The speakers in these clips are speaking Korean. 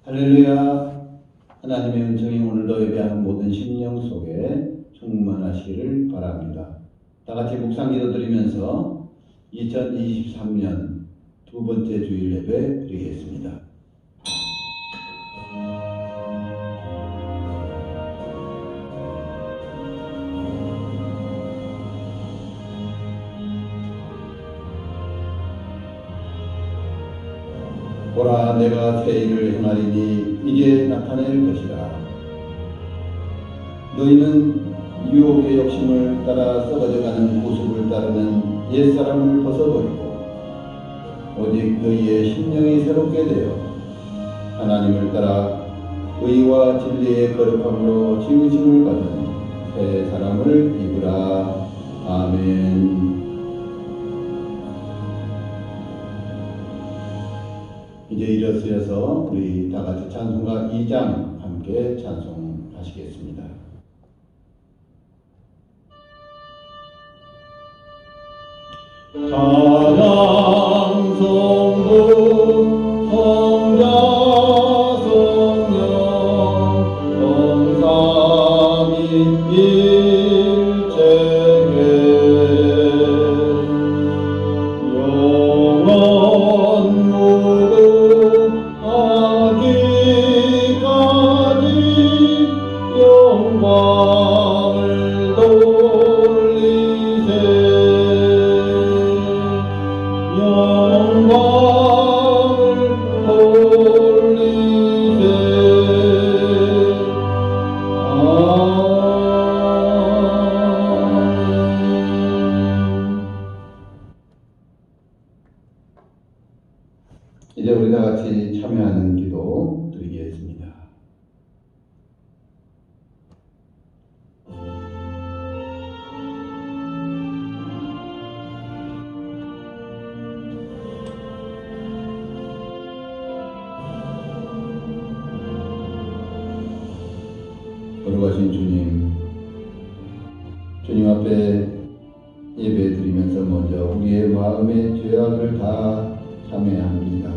할렐루야. 하나님의 은총이 오늘도 예배하는 모든 심령 속에 충만하시기를 바랍니다. 다 같이 묵상 기도 드리면서 2023년 두 번째 주일 예배 드리겠습니다. 보라, 내가 새 일을 행하리니 이제 나타낼 것이라. 너희는 유혹의 욕심을 따라 썩어져가는 모습을 따르는 옛사람을 벗어버리고 오직 너희의 심령이 새롭게 되어 하나님을 따라 의와 진리의 거룩함으로 지으심을 받은 새 사람을 입으라. 아멘. 이제 일어서서 우리 다 같이 찬송가 2장 함께 찬송하시겠습니다. 찬양 성부 성자 성령 성삼위 일체계 영원 무궁 아기까지 영광을 돌리세. 영광을 돌리세. 이제 우리 다 같이 참여하는 기도 드리겠습니다. 거룩하신 주님 앞에 예배 드리면서 먼저 우리의 마음의 죄악을 다 참회합니다.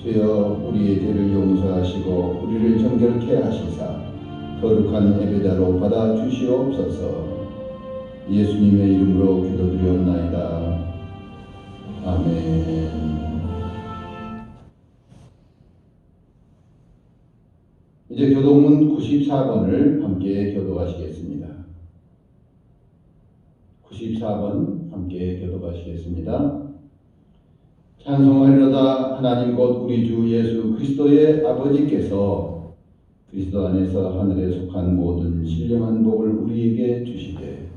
주여, 우리의 죄를 용서하시고 우리를 정결케 하시사 거룩한 예배자로 받아 주시옵소서. 예수님의 이름으로 기도드리옵나이다. 아멘. 이제 교독문 94번을 함께 교독하시겠습니다. 94번 함께 교독하시겠습니다. 찬송하리로다. 하나님 곧 우리 주 예수 그리스도의 아버지께서 그리스도 안에서 하늘에 속한 모든 신령한 복을 우리에게 주시되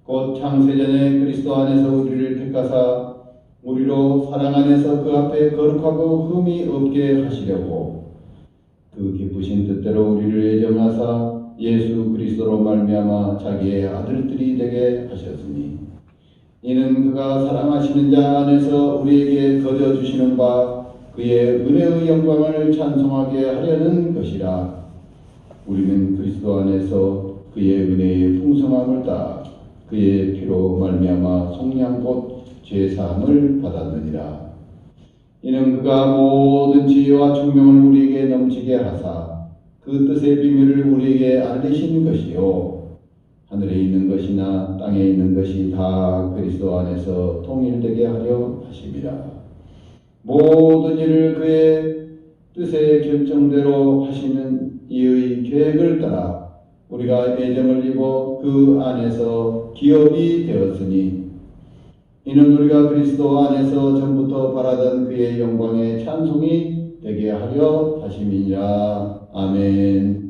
곧 창세전에 그리스도 안에서 우리를 택하사 우리로 사랑 안에서 그 앞에 거룩하고 흠이 없게 하시려고 그 기쁘신 뜻대로 우리를 예정하사 예수 그리스도로 말미암아 자기의 아들들이 되게 하셨으니 이는 그가 사랑하시는 자 안에서 우리에게 거저 주시는 바 그의 은혜의 영광을 찬송하게 하려는 것이라. 우리는 그리스도 안에서 그의 은혜의 풍성함을 따 그의 피로 말미암아 속량 곧 죄사함을 받았느니라. 이는 그가 모든 지혜와 총명을 우리에게 넘치게 하사 그 뜻의 비밀을 우리에게 알리신 것이요 하늘에 있는 것이나 땅에 있는 것이 다 그리스도 안에서 통일되게 하려 하심이라. 모든 일을 그의 뜻의 결정대로 하시는 이의 계획을 따라 우리가 예정을 입어 그 안에서 기업이 되었으니 이는 우리가 그리스도 안에서 전부터 바라던 그의 영광의 찬송이 되게 하려 하심이니라. 아멘.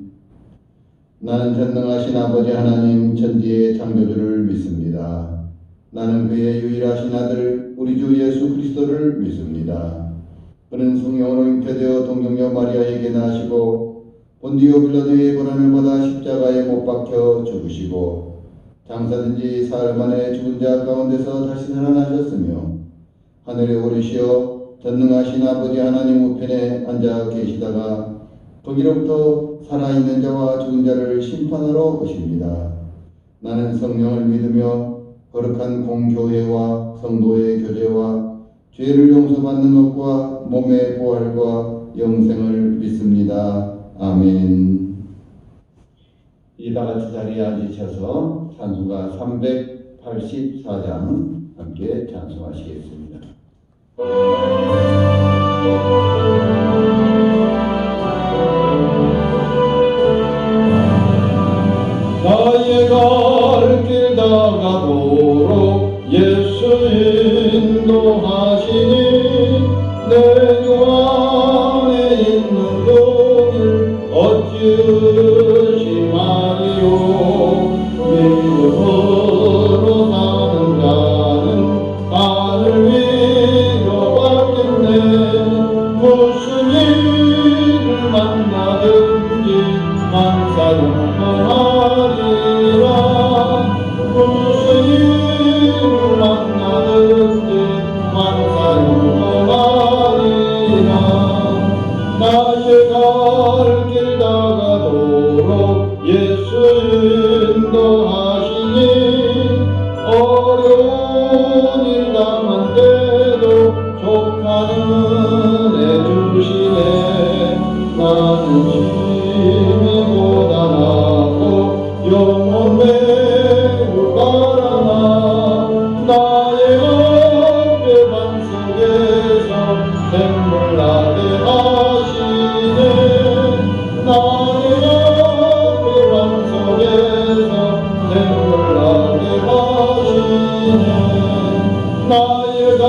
나는 전능하신 아버지 하나님 천지의 창조주를 믿습니다. 나는 그의 유일하신 아들 우리 주 예수 그리스도를 믿습니다. 그는 성령으로 잉태되어 동정녀 마리아에게 나시고 본디오 빌라도의 고난을 받아 십자가에 못 박혀 죽으시고 장사된 지 사흘 만에 죽은 자 가운데서 다시 살아나셨으며 하늘에 오르시어 전능하신 아버지 하나님 우편에 앉아 계시다가 거기로부터 살아있는 자와 죽은 자를 심판하러 오십니다. 나는 성령을 믿으며 거룩한 공교회와 성도의 교제와 죄를 용서받는 것과 몸의 부활과 영생을 믿습니다. 아멘. 이 다같이 자리에 앉으셔서 찬송가 384장 함께 찬송하시겠습니다. 나의 갈 길 다가도록 예수 인도하시니 내 주 안에 있는 동일 어찌 의심하리요. 믿음으로 사는 자는 하늘 위로 받겠네. 무슨 일을 만나든지 만사용하리라. 무슨 일을 만나든지 만사용하리라. 나의 갈 길 다가도록 예수 인도하시니 어려운 일 당한데도 족하는 애 주시네. 나는 심히 고단하고 영혼 매우 가라나 나의 어깨 반석에서 샘물 나게 하시네. 나의 어깨 반석에서 샘물 나게 하시네. 나의 갈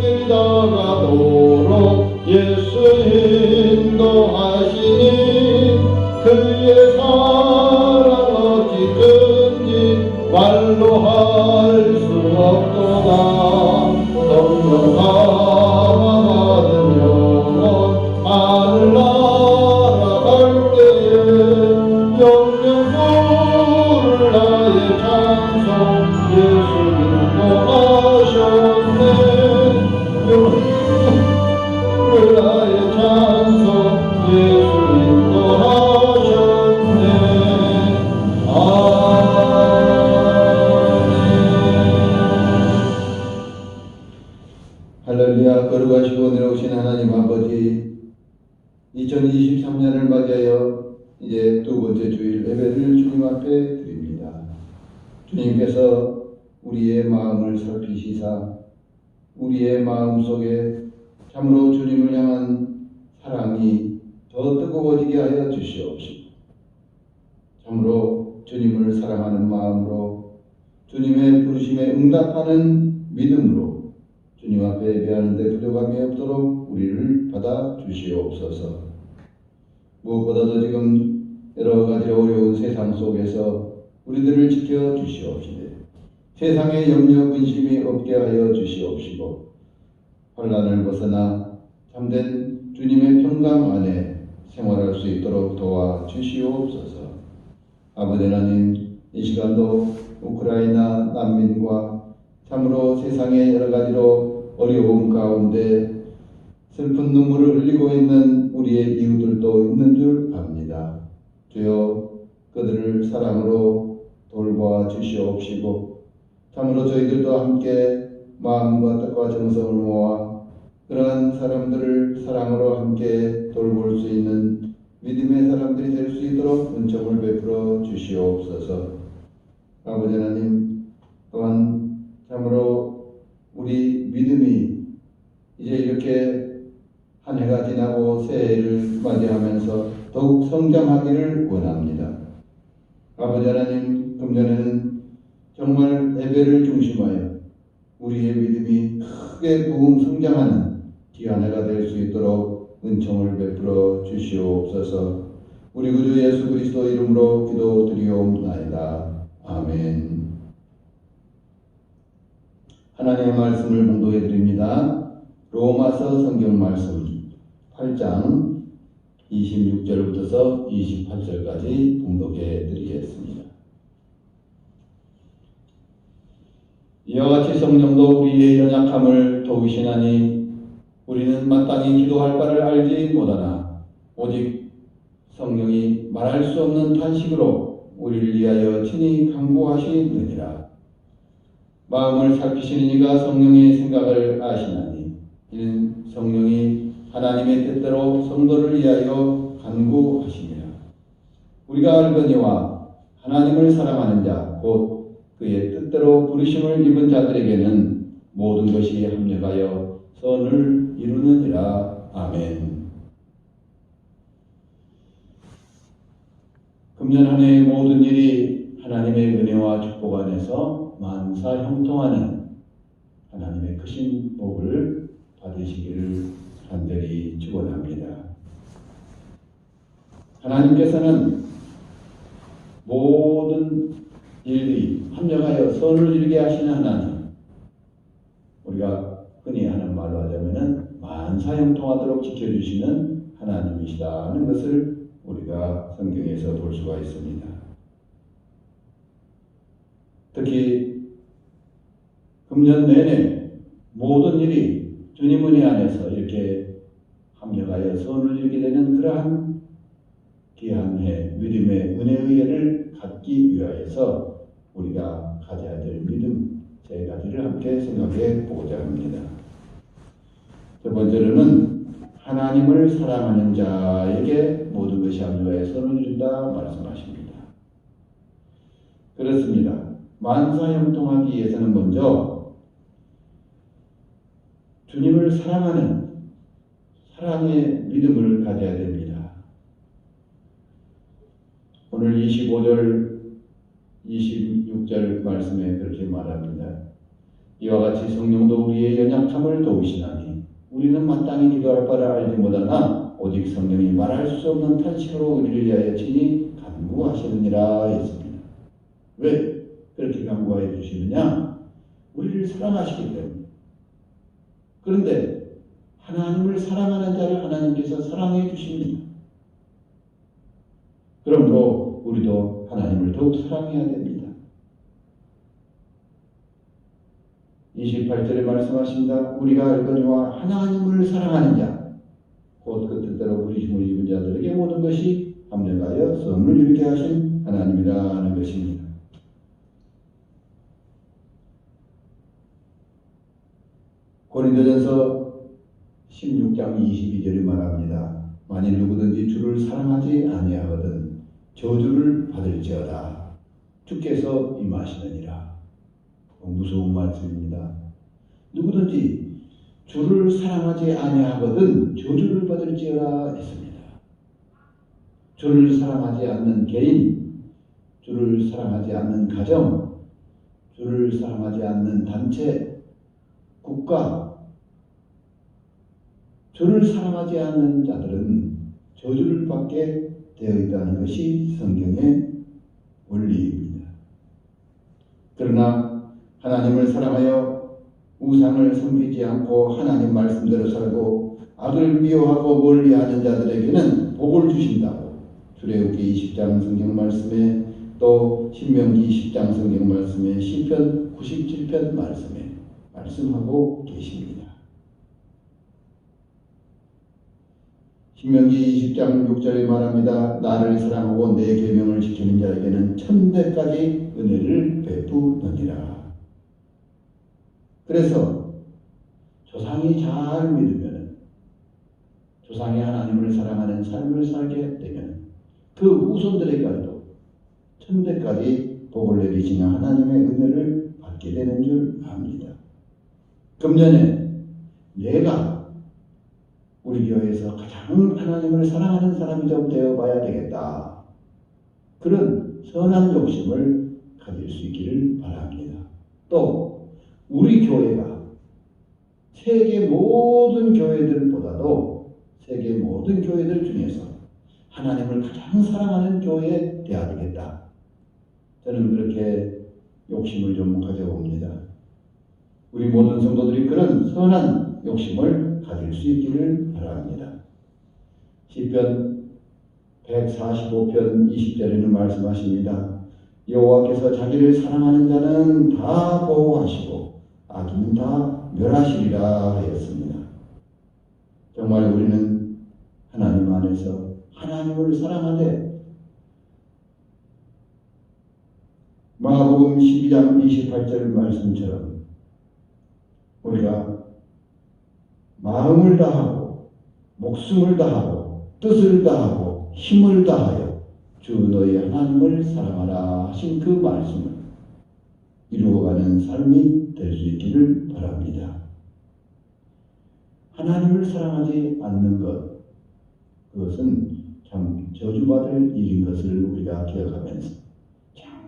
길 다가도록 예수 인도하시니 그의 사랑 어찌든지 말로 할 수 없도다. 성령 감화 받은 영혼 하늘 날아갈 때에 영영 부를 나의 찬송 예수 인도하셨네. 나의 찬송 예수 인도하셨네. 아멘. 할렐루야. 거룩하시고 내려오신 하나님 아버지, 2023년을 맞이하여 이제 두 번째 주일 예배를 주님 앞에 드립니다. 주님께서 우리의 마음을 살피시사 우리의 마음 속에 참으로 주님을 향한 사랑이 더 뜨거워지게 하여 주시옵시고, 참으로 주님을 사랑하는 마음으로 주님의 부르심에 응답하는 믿음으로 주님 앞에 예배하는 데 부족함이 없도록 우리를 받아 주시옵소서. 무엇보다도 지금 여러 가지 어려운 세상 속에서 우리들을 지켜 주시옵시되 세상에 염려 근심이 없게 하여 주시옵시고 혼란을 벗어나 참된 주님의 평강 안에 생활할 수 있도록 도와 주시옵소서. 아버지 하나님, 이 시간도 우크라이나 난민과 참으로 세상의 여러 가지로 어려움 가운데 슬픈 눈물을 흘리고 있는 우리의 이웃들도 있는 줄 압니다. 주여 그들을 사랑으로 돌보아 주시옵시고 참으로 저희들도 함께 마음과 뜻과 정성을 모아 그러한 사람들을 사랑으로 함께 돌볼 수 있는 믿음의 사람들이 될 수 있도록 은총을 베풀어 주시옵소서. 아버지 하나님, 또한 참으로 우리 믿음이 이제 이렇게 한 해가 지나고 새해를 맞이하면서 더욱 성장하기를 원합니다. 아버지 하나님, 금년에는 정말 예배를 중심하여 우리의 믿음이 크게 부흥 성장하는 귀한 해가 될 수 있도록 은총을 베풀어 주시옵소서. 우리 구주 예수 그리스도 이름으로 기도드리옵나이다. 아멘. 하나님의 말씀을 봉독해 드립니다. 로마서 성경 말씀 8장 26절부터 28절까지 봉독해 드리겠습니다. 이와 같이 성령도 우리의 연약함을 도우시나니 우리는 마땅히 기도할 바를 알지 못하나 오직 성령이 말할 수 없는 탄식으로 우리를 위하여 친히 간구하시느니라. 마음을 살피시는 이가 성령의 생각을 아시나니 이는 성령이 하나님의 뜻대로 성도를 위하여 간구하시니라. 우리가 알거니와 하나님을 사랑하는 자 곧 그의 뜻대로 부르심을 입은 자들에게는 모든 것이 합력하여 선을 이루느니라. 아멘. 금년 한 해의 모든 일이 하나님의 은혜와 축복 안에서 만사형통하는 하나님의 크신 복을 받으시기를 간절히 축원합니다. 하나님께서는 모든 일이 합력하여 선을 이루게 하시는 하나님, 우리가 흔히 하는 말로 하자면 만사형통하도록 지켜주시는 하나님이시다는 것을 우리가 성경에서 볼 수가 있습니다. 특히 금년 내내 모든 일이 주님 은혜 안에서 이렇게 합력하여 선을 이루게 되는 그러한 귀한 해, 믿음의 은혜의 해를 갖기 위하여서 우리가 가져야 될 믿음 세 가지를 함께 생각해 보고자 합니다. 첫 번째로는 하나님을 사랑하는 자에게 모든 것이 합력하여 선을 이룬다 말씀하십니다. 그렇습니다. 만사형통하기 위해서는 먼저 주님을 사랑하는 사랑의 믿음을 가져야 됩니다. 오늘 25절, 26절 말씀에 그렇게 말합니다. 이와 같이 성령도 우리의 연약함을 도우시나니 우리는 마땅히 기도할 바를 알지 못하나 오직 성령이 말할 수 없는 탄식으로 우리를 위하여 친히 간구하시느니라 했습니다. 왜 그렇게 간구해 주시느냐? 우리를 사랑하시기 때문에. 그런데 하나님을 사랑하는 자를 하나님께서 사랑해 주십니다. 그러므로 우리도 하나님을 더욱 사랑해야 됩니다. 28절에 말씀하십니다. 우리가 알거니와 하나님을 사랑하는 자 곧 그 뜻대로 부르심을 입은 자들에게 모든 것이 합력하여 선을 이루게 하신 하나님이라는 것입니다. 고린도전서 16장 22절이 말합니다. 만일 누구든지 주를 사랑하지 아니하거든 저주를 받을지어다. 주께서 임하시느니라. 무서운 말씀입니다. 누구든지 주를 사랑하지 아니하거든 저주를 받을지어다 했습니다. 주를 사랑하지 않는 개인, 주를 사랑하지 않는 가정, 주를 사랑하지 않는 단체, 국가, 주를 사랑하지 않는 자들은 저주를 받게 되어 있다는 것이 성경의 원리입니다. 그러나 하나님을 사랑하여 우상을 섬기지 않고 하나님 말씀대로 살고 악을 미워하고 멀리하는 자들에게는 복을 주신다고 출애굽기 20장 성경 말씀에 또 신명기 10장 성경 말씀에 시편 97편 말씀에 말씀하고 계십니다. 신명기 20장 6절에 말합니다. 나를 사랑하고 내 계명을 지키는 자에게는 천대까지 은혜를 베푸느니라. 그래서 조상이 잘 믿으면, 조상이 하나님을 사랑하는 삶을 살게 되면 그 후손들에게도 천대까지 복을 내리시는 하나님의 은혜를 받게 되는 줄 압니다. 금년에 내가 우리 교회에서 가장 하나님을 사랑하는 사람이 좀 되어봐야 되겠다. 그런 선한 욕심을 가질 수 있기를 바랍니다. 또 우리 교회가 세계 모든 교회들보다도 세계 모든 교회들 중에서 하나님을 가장 사랑하는 교회에 되어야 되겠다. 저는 그렇게 욕심을 좀 가져봅니다. 우리 모든 성도들이 그런 선한 욕심을 가질 수 있기를 바랍니다. 시편 145편 20절에는 말씀하십니다. 여호와께서 자기를 사랑하는 자는 다 보호하시고 악인은 다 멸하시리라 하였습니다. 정말 우리는 하나님 안에서 하나님을 사랑하되 마가복음 12장 28절 말씀처럼 우리가 마음을 다하고 목숨을 다하고 뜻을 다하고 힘을 다하여 주 너희 하나님을 사랑하라 하신 그 말씀을 이루어가는 삶이 될 수 있기를 바랍니다. 하나님을 사랑하지 않는 것, 그것은 참 저주받을 일인 것을 우리가 기억하면서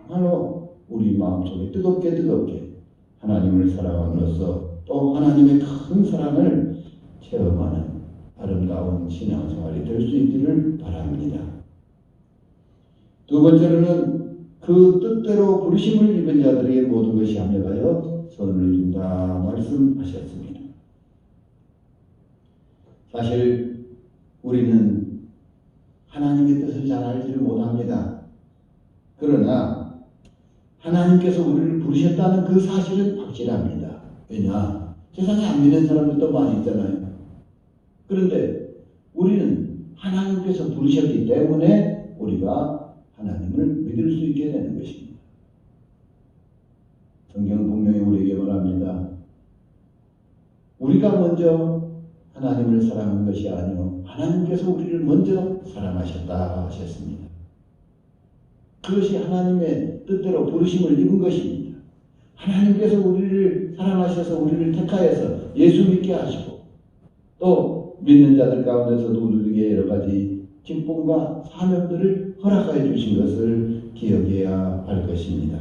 정말로 우리 마음속에 뜨겁게 하나님을 사랑함으로써 또 하나님의 큰 사랑을 체험하는 아름다운 신앙생활이 될 수 있기를 바랍니다. 두 번째로는 그 뜻대로 부르심을 입은 자들에게 모든 것이 합력하여 선을 이룬다 말씀하셨습니다. 사실 우리는 하나님의 뜻을 잘 알지를 못합니다. 그러나 하나님께서 우리를 부르셨다는 그 사실은 확실합니다. 왜냐? 세상에 안 믿는 사람들도 많이 있잖아요. 그런데 우리는 하나님께서 부르셨기 때문에 우리가 하나님을 믿을 수 있게 되는 것입니다. 성경은 분명히 우리에게 말합니다. 우리가 먼저 하나님을 사랑한 것이 아니요 하나님께서 우리를 먼저 사랑하셨다 하셨습니다. 그것이 하나님의 뜻대로 부르심을 입은 것입니다. 하나님께서 우리를 사랑하셔서 우리를 택하여서 예수 믿게 하시고 또 믿는 자들 가운데서도 우리에게 여러 가지 직분과 사명들을 허락하여 주신 것을 기억해야 할 것입니다.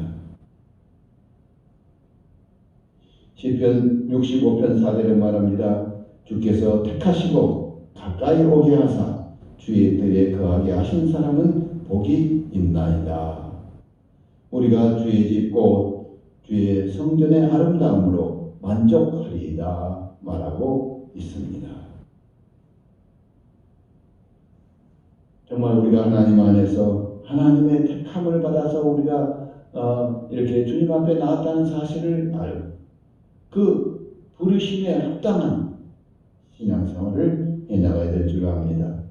시편 65편 4절에 말합니다. 주께서 택하시고 가까이 오게 하사 주의 뜰에 거하게 하신 사람은 복이 있나이다. 우리가 주의 집 곧 주의 성전의 아름다움으로 만족하리이다 말하고 있습니다. 정말 우리가 하나님 안에서 하나님의 택함을 받아서 우리가 이렇게 주님 앞에 나왔다는 사실을 알고 그 부르심에 합당한 신앙생활을 해나가야 될 줄 압니다.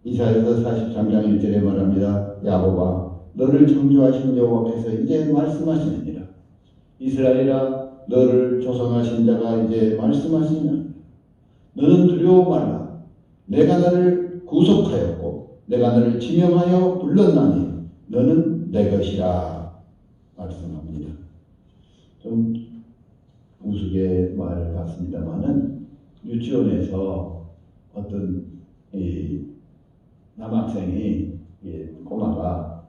이사야서 43장 1절에 말합니다. 야곱아 너를 창조하신 여호와께서 이제 말씀하시느니라. 이스라엘아 너를 조성하신 자가 이제 말씀하시느니라. 너는 두려워 말라. 내가 너를 구속하였고 내가 너를 지명하여 불렀나니 너는 내 것이라 말씀합니다. 좀 우스개 말 같습니다만은 유치원에서 어떤 남학생이 꼬마가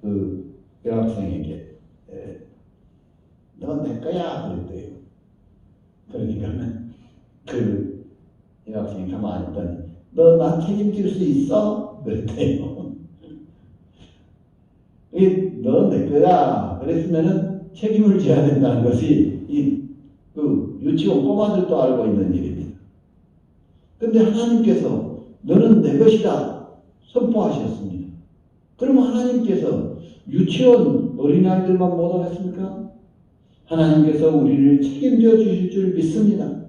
그 여학생에게 너 내 거야 그랬대요. 그러니까는 그 여학생이 가만히 있더니 너 나 책임질 수 있어? 그랬대요. 너 내 거야 그랬으면은 책임을 져야 된다는 것이 그 유치원 꼬마들도 알고 있는 일입니다. 근데 하나님께서 너는 내 것이다 선포하셨습니다. 그럼 하나님께서 유치원 어린아이들만 못하겠습니까? 하나님께서 우리를 책임져 주실 줄 믿습니다.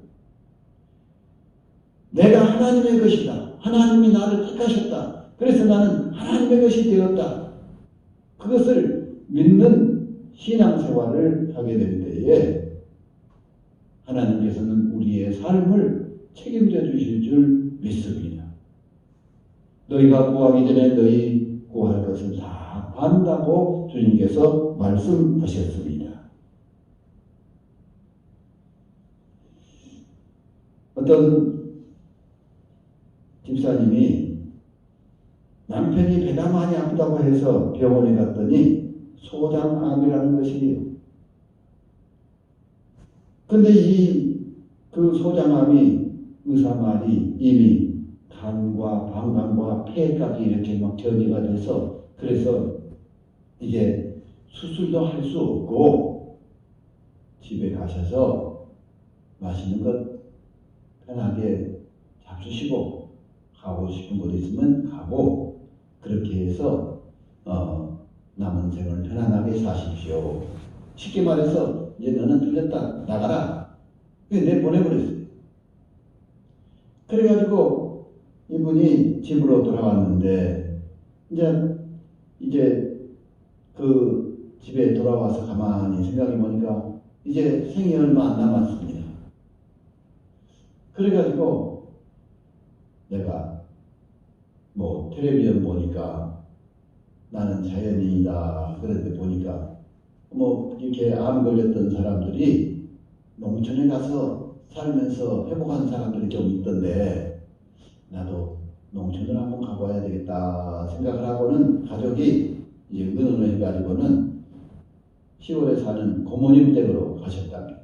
내가 하나님의 것이다. 하나님이 나를 택하셨다. 그래서 나는 하나님의 것이 되었다. 그것을 믿는 신앙생활을 하게 될 때에 하나님께서는 우리의 삶을 책임져 주실 줄 믿습니다. 너희가 구하기 전에 너희 구할 것을 다 안다고 주님께서 말씀하셨습니다. 어떤 집사님이 남편이 배가 많이 아프다고 해서 병원에 갔더니 소장암이라는 것이에요. 근데 그 소장암이 의사 말이 이미 간과 방광과 폐까지 이렇게 막 전이가 돼서 그래서 이제 수술도 할 수 없고 집에 가셔서 맛있는 것 편하게 잡수시고 가고 싶은 곳 있으면 가고 그렇게 해서 남은 생을 편안하게 사십시오. 쉽게 말해서 이제 너는 틀렸다 나가라. 내보내버렸어요. 그래가지고 이분이 집으로 돌아왔는데 이제 그 집에 돌아와서 가만히 생각해보니까 이제 생이 얼마 안 남았습니다. 그래가지고 내가 뭐 텔레비전 보니까 나는 자연인이다. 그런데 보니까 뭐 이렇게 암 걸렸던 사람들이 농촌에 가서 살면서 회복한 사람들이 좀 있던데 나도 농촌을 한번 가봐야 되겠다 생각을 하고는 가족이 이제 의논을 해가지고는 시골에 사는 고모님 댁으로 가셨답니다.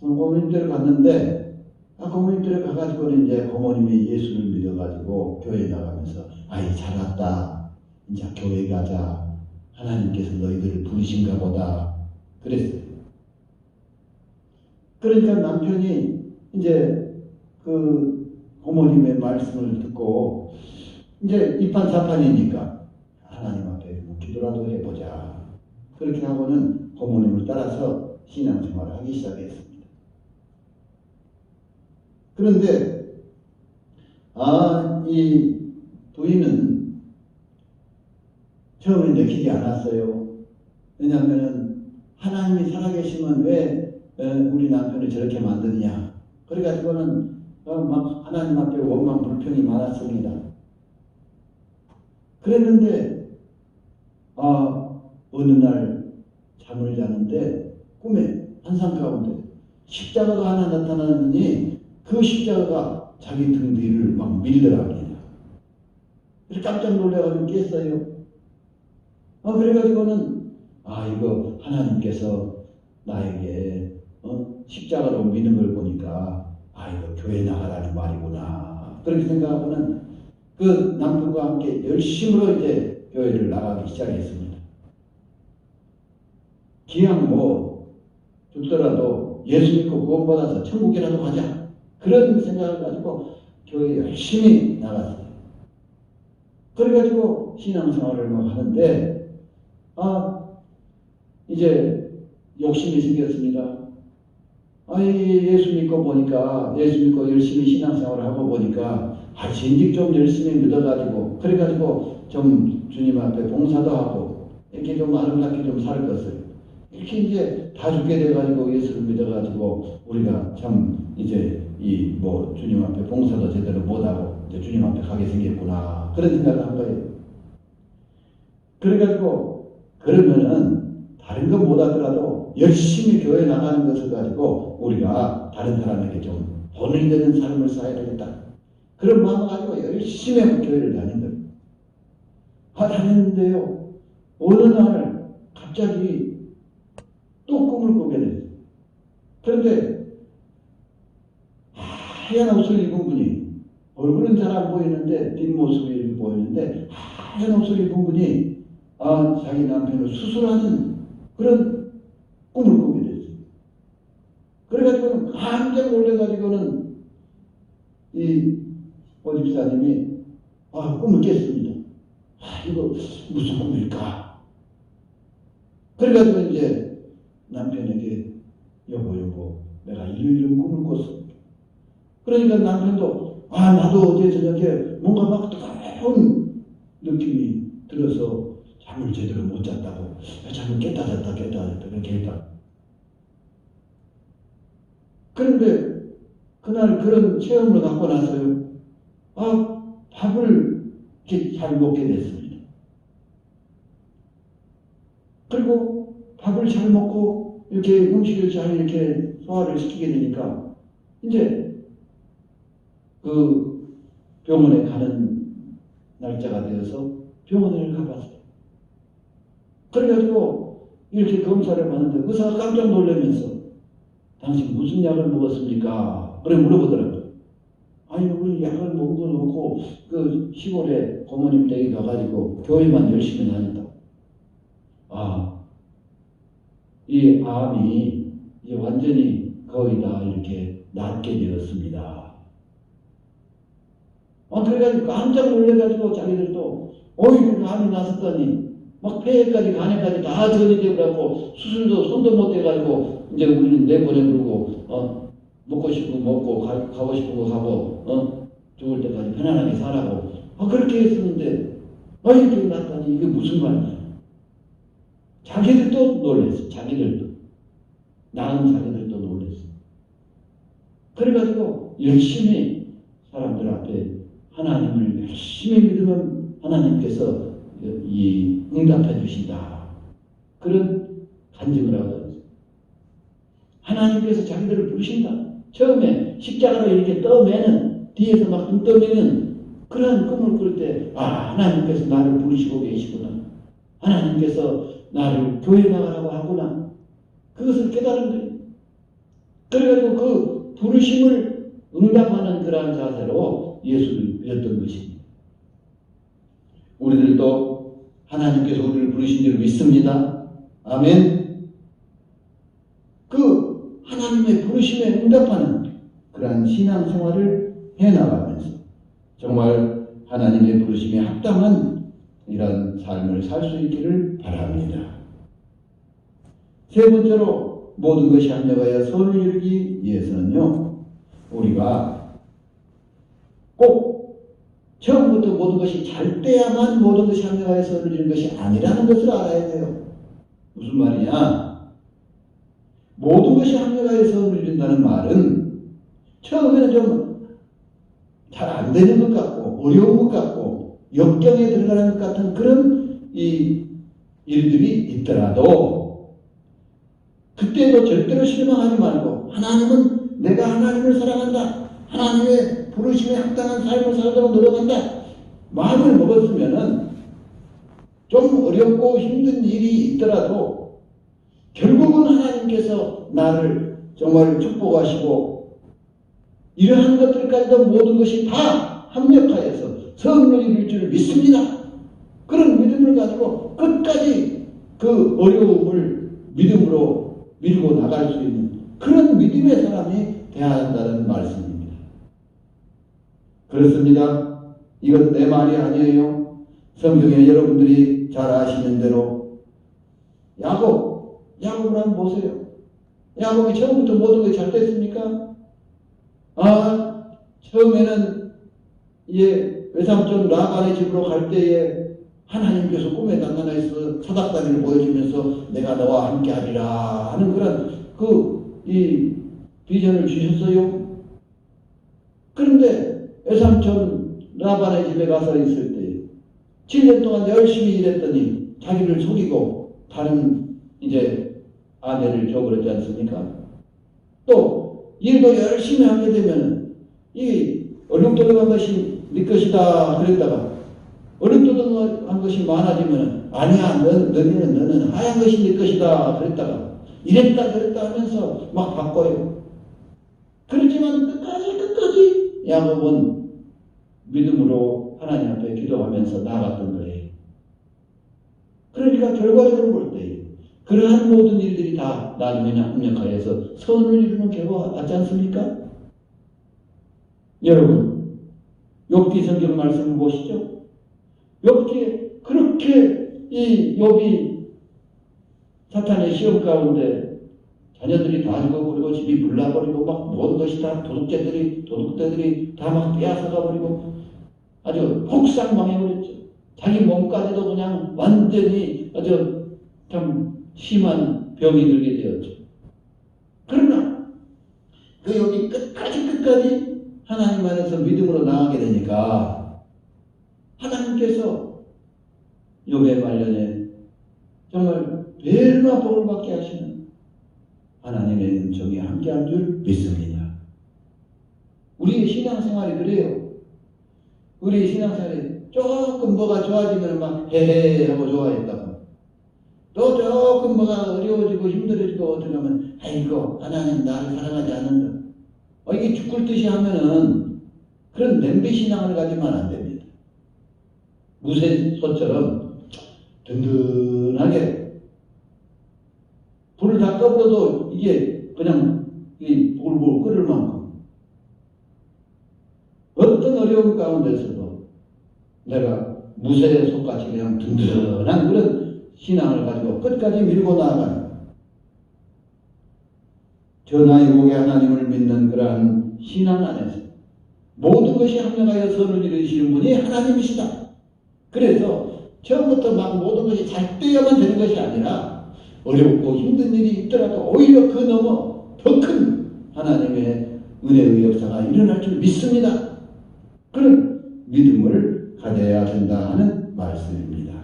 고모님 댁을 갔는데 고모님 댁에 가가지고는 이제 고모님이 예수를 믿어가지고 교회 나가면서 아이 잘 왔다. 이제 교회 가자. 하나님께서 너희들을 부르신가 보다. 그랬어요. 그러니까 남편이 이제 그 고모님의 말씀을 듣고 이제 이판사판이니까 하나님 앞에 뭐 기도라도 해보자. 그렇게 하고는 고모님을 따라서 신앙생활을 하기 시작했습니다. 그런데 이 부인은 처음에 내키지 않았어요. 왜냐하면 하나님이 살아계시면 왜 우리 남편을 저렇게 만드냐. 그래가지고는 막 하나님 앞에 원망 불평이 많았습니다. 그랬는데 어느 날 잠을 자는데 꿈에 환상 가운데 십자가가 하나 나타나더니 그 십자가가 자기 등 뒤를 막 밀더랍니다. 그래서 깜짝 놀라가지고 깼어요. 그래가지고는 이거 하나님께서 나에게 십자가로 미는 걸 보니까 이거 교회 나가라는 말이구나. 그렇게 생각하고는 그 남편과 함께 열심으로 이제 교회를 나가기 시작했습니다. 기왕 뭐 죽더라도 예수 믿고 구원받아서 천국이라도 가자. 그런 생각을 가지고 교회에 열심히 나갔어요. 그래가지고 신앙생활을 막 하는데 이제 욕심이 생겼습니다. 예수 믿고 보니까 예수 믿고 열심히 신앙생활을 하고 보니까 진즉 좀 열심히 믿어가지고 그래가지고 좀 주님 앞에 봉사도 하고 이렇게 좀 아름답게 좀 살 것을 이렇게 이제 다 죽게 돼가지고 예수를 믿어가지고 우리가 참 이제 이 뭐 주님 앞에 봉사도 제대로 못하고 이제 주님 앞에 가게 생겼구나 그런 생각을 한 거예요. 그래가지고 그러면은 다른 거 못하더라도 열심히 교회 나가는 것을 가지고 우리가 다른 사람에게 좀 본이 되는 삶을 살아야 되겠다. 그런 마음을 가지고 열심히 교회를 다닌 거예요. 다녔는데요. 어느 날 갑자기 또 꿈을 꾸게 됐어요. 그런데 하얀 옷을 입은 분이 얼굴은 잘 안 보이는데 뒷모습이 이렇게 보이는데 하얀 옷을 입은 분이 자기 남편을 수술하는 그런 꿈을 꾸게 됐어요. 그래가지고는 깜짝 놀래가지고는 이 오집사님이 꿈을 깼습니다. 이거 무슨 꿈일까? 그래가지고 이제 남편에게 여보 내가 이런 꿈을 꿨어. 그러니까 남편도 나도 어제 저녁에 뭔가 막 뜨거운 느낌이 들어서 잠을 제대로 못 잤다고 잠을 깼다 그렇게 했다. 그런데 그날 그런 체험을 갖고 나서요. 밥을 이렇게 잘 먹게 됐습니다. 그리고 밥을 잘 먹고 이렇게 음식을 잘 이렇게 소화를 시키게 되니까 이제 그 병원에 가는 날짜가 되어서 병원을 가봤어요. 그래가지고 이렇게 검사를 받는데 의사가 깜짝 놀라면서 당신 무슨 약을 먹었습니까? 그래 물어보더라고요. 우리 약을 먹은 건 없고 그 시골에 고모님 댁에 가가지고 교회만 열심히 다녔다. 이 암이 이제 완전히 거의 다 이렇게 낫게 되었습니다. 그래가지고 깜짝 놀래가지고 자기들도 이렇게 암이 났었다니 막 폐에까지 간에까지 다 전이 되고 수술도 손도 못 대가지고 이제 우리는 내보내고 먹고 싶은 거 먹고 가고 싶은 거 가고 죽을 때까지 편안하게 살라고 그렇게 했었는데 이렇게 났다니 이게 무슨 말이냐. 자기들도 놀랬어. 자기들도 낳은 자기들도 놀랬어. 그래가지고 열심히 사람들 앞에 하나님을 열심히 믿으면 하나님께서 이 응답해 주신다. 그런 간증을 하고 하나님께서 자기들을 부르신다. 처음에 십자가로 이렇게 떠매는 뒤에서 막 눈 떠매는 그런 꿈을 꿀 때 하나님께서 나를 부르시고 계시구나. 하나님께서 나를 교회 나가라고 하구나. 그것을 깨달은 거예요. 그래가지고 그 부르심을 응답하는 그러한 자세로 예수를 믿었던 것입니다. 우리들도 하나님께서 우리를 부르신 줄 믿습니다. 아멘. 그 하나님의 부르심에 응답하는 그러한 신앙생활을 해나가면서 정말 하나님의 부르심에 합당한 이런 삶을 살 수 있기를 바랍니다. 세 번째로 모든 것이 합력하여 선을 이루기 위해서는요, 우리가 꼭 처음부터 모든 것이 잘 돼야만 모든 것이 합력하여 선을 이루는 것이 아니라는 것을 알아야 돼요. 무슨 말이냐? 모든 것이 합력하여 선을 이룬다는 말은 처음에는 좀 잘 안 되는 것 같고 어려운 것 같고 역경에 들어가는 것 같은 그런 이 일들이 있더라도 그때도 절대로 실망하지 말고 하나님은 내가 하나님을 사랑한다. 하나님의 부르심에 합당한 삶을 살도록 노력한다. 마음을 먹었으면은 좀 어렵고 힘든 일이 있더라도 결국은 하나님께서 나를 정말 축복하시고 이러한 것들까지도 모든 것이 다 합력하여서 선을 이룰 줄 믿습니다. 그런 믿음을 가지고 끝까지 그 어려움을 믿음으로 밀고 나갈 수 있는 그런 믿음의 사람이 되어야 한다는 말씀입니다. 그렇습니다. 이건 내 말이 아니에요. 성경에 여러분들이 잘 아시는 대로 야곱을 한번 보세요. 야곱이 처음부터 모든 것이 잘 됐습니까? 처음에는 외삼촌 라반의 집으로 갈 때에 하나님께서 꿈에 나타나서 사닥다리를 보여주면서 내가 너와 함께 하리라 하는 그런 이 비전을 주셨어요. 그런데 외삼촌 라반의 집에 가서 있을 때 7년 동안 열심히 일했더니 자기를 속이고 다른 아내를 줘버렸지 않습니까? 또 일도 열심히 하게 되면 이 얼룩덜룩한 것이 네 것이다 그랬다가 얼룩덜룩한 것이 많아지면 아니야 너는 하얀 것이 네 것이다 그랬다가 이랬다 그랬다 하면서 막 바꿔요. 그렇지만 끝까지 야곱은 믿음으로 하나님 앞에 기도하면서 나아갔던 거예요. 그러니까 결과적으로 볼 때 그러한 모든 일들이 다 나중에 합력하여서 선을 이루는 결과가 맞지 않습니까? 여러분, 욥기 성경 말씀을 보시죠. 욥기에 그렇게 이 욥이 사탄의 시험 가운데 자녀들이 다 죽어버리고 집이 불나버리고 막 모든 것이 다 도둑들이 다 막 빼앗아가버리고 아주 폭삭망해버렸죠. 자기 몸까지도 그냥 완전히 아주 참 심한 병이 들게 되었죠. 그러나 그 욥이 끝까지 하나님 안에서 믿음으로 나아가게 되니까 하나님께서 욥의 말년에 정말 별나 복을 받게 하시는 하나님의 은총이 함께한 줄 믿습니다. 우리의 신앙생활이 그래요. 우리의 신앙생활이 조금 뭐가 좋아지면 막 헤헤 하고 좋아했다고 또 조금 뭐가 어려워지고 힘들어지고 어떻게 하면 아이고 하나님 나를 사랑하지 않는다. 이게 죽을 듯이 하면은 그런 냄비 신앙을 가지면 안 됩니다. 무쇠솥처럼 든든하게 불을 다 꺼버려도 이게 그냥 이 불불 끓을 만큼 어떤 어려움 가운데서도 내가 무쇠솥같이 그냥 든든한 그런 신앙을 가지고 끝까지 밀고 나아가는 전하이복의 하나님을 믿는 그러한 신앙 안에서 모든 것이 합력하여 선을 이루시는 분이 하나님이시다. 그래서 처음부터 막 모든 것이 잘 되어야만 되는 것이 아니라 어렵고 힘든 일이 있더라도 오히려 그 넘어 더 큰 하나님의 은혜의 역사가 일어날 줄 믿습니다. 그런 믿음을 가져야 된다 하는 말씀입니다.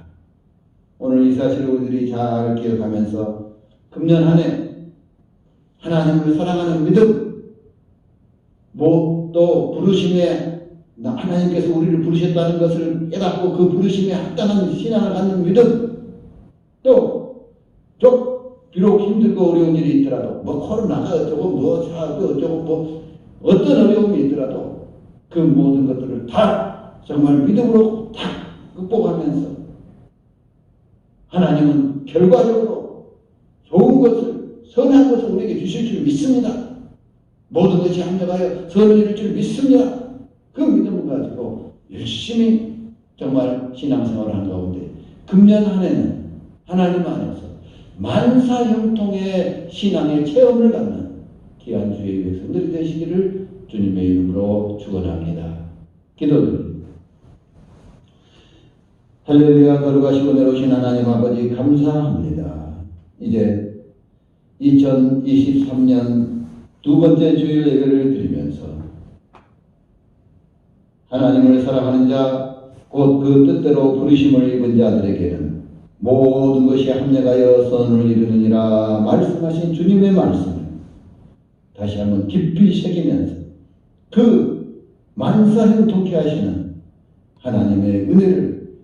오늘 이 사실을 우리들이 잘 기억하면서 금년 한 해 하나님을 사랑하는 믿음, 또 부르심에 하나님께서 우리를 부르셨다는 것을 깨닫고 그 부르심에 합당한 신앙을 갖는 믿음, 또 비록 힘들고 어려운 일이 있더라도 코로나가 어쩌고 어쩌고 어떤 어려움이 있더라도 그 모든 것들을 다 정말 믿음으로 다 극복하면서 하나님은 결과적으로 좋은 것을, 선한 것을 우리에게 주실 줄 믿습니다. 모든 것이 합력하여 선을 이룰 줄 믿습니다. 그 믿음을 가지고 열심히 정말 신앙생활을 하는 가운데 금년 한 해는 하나님 안에서 만사형통의 신앙의 체험을 갖는 귀한 주의 백성들이 되시기를 주님의 이름으로 축원합니다. 기도드립니다. 할렐루야. 거룩하시고 내려오신 하나님 아버지 감사합니다. 이제 2023년 두 번째 주일 예배를 드리면서 하나님을 사랑하는 자, 곧 그 뜻대로 부르심을 입은 자들에게는 모든 것이 합력하여 선을 이루느니라 말씀하신 주님의 말씀을 다시 한번 깊이 새기면서 그 만사형통케 하시는 하나님의 은혜를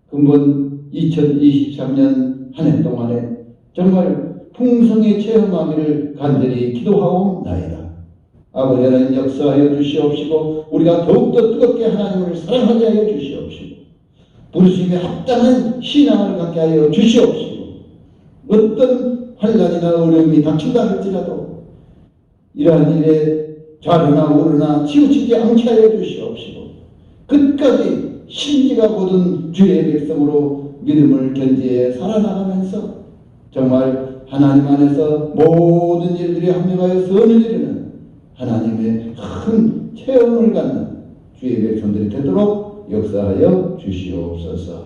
근본 2023년 한 해 동안에 정말 풍성히 체험하기를 간절히 기도하옵나이다. 아버지 하나님 역사하여 주시옵시고 우리가 더욱더 뜨겁게 하나님을 사랑하게 하여 주시옵시고 부르심에 합당한 신앙을 갖게 하여 주시옵시고 어떤 환난이나 어려움이 닥친다 할지라도 이러한 일에 좌르나 우르나 치우치지 않게 하여 주시옵시고 끝까지 심지가 고든 주의 백성으로 믿음을 견지해 살아나가면서 정말 하나님 안에서 모든 일들이 합력하여 선을 이루는 하나님의 큰 체험을 갖는 주의 백성들이 되도록 역사하여 주시옵소서.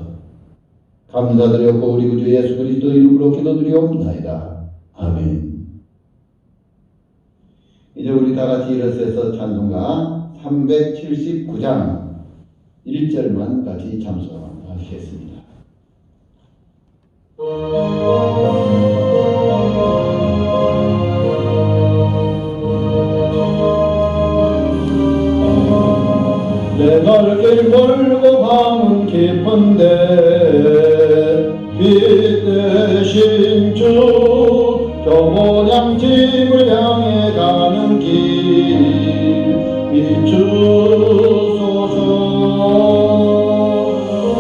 감사드렸고 우리 구주 예수 그리스도 이름으로 기도드리옵나이다. 아멘. 이제 우리 다 같이 일어서서 찬송가 379장 1절만 같이 참석하시겠습니다. 내가 길 멀고 밤은 깊은데 빛 대신 주 교보량 집을 향해 가는 길 비추소서.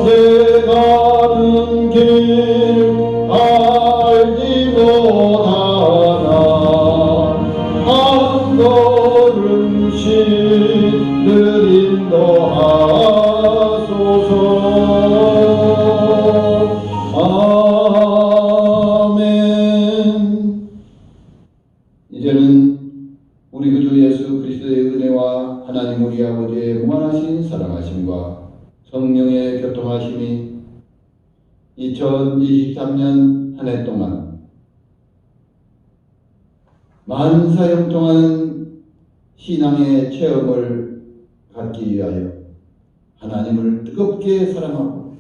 내 가는 길 알지 못하나 한 걸음씩 늘 인도하소서. 아멘. 이제는 우리 구주 예수 그리스도의 은혜와 하나님 우리 아버지의 무한하신 사랑하심과 성령의 교통하심이 2023년 한 해 동안 만사형통하는 신앙의 체험을 갖기 위하여 하나님을 뜨겁게 사랑하고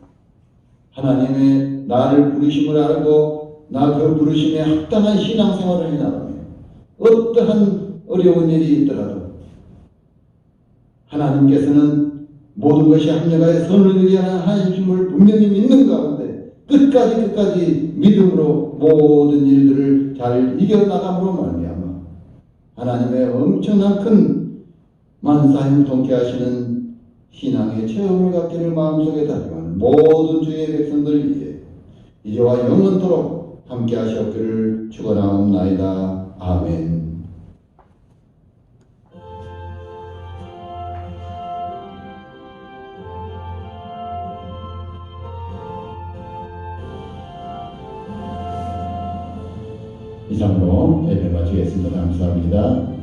하나님의 나를 부르심을 알고 나 그 부르심에 합당한 신앙생활을 해나가며 어떠한 어려운 일이 있더라도 하나님께서는 모든 것이 합력하여 선을 이루게 하는 주님을 분명히 믿는 가운데 끝까지 믿음으로 모든 일들을 잘 이겨나감으로 말미암아 하나님의 엄청난 큰 만사형통케 하시는 신앙의 체험을 갖기를 마음속에 다짐하는 모든 주의 백성들 위해 이제와 영원토록 함께 하시옵기를 축원하옵나이다. 아멘. 이상으로 예배 마치겠습니다. 감사합니다.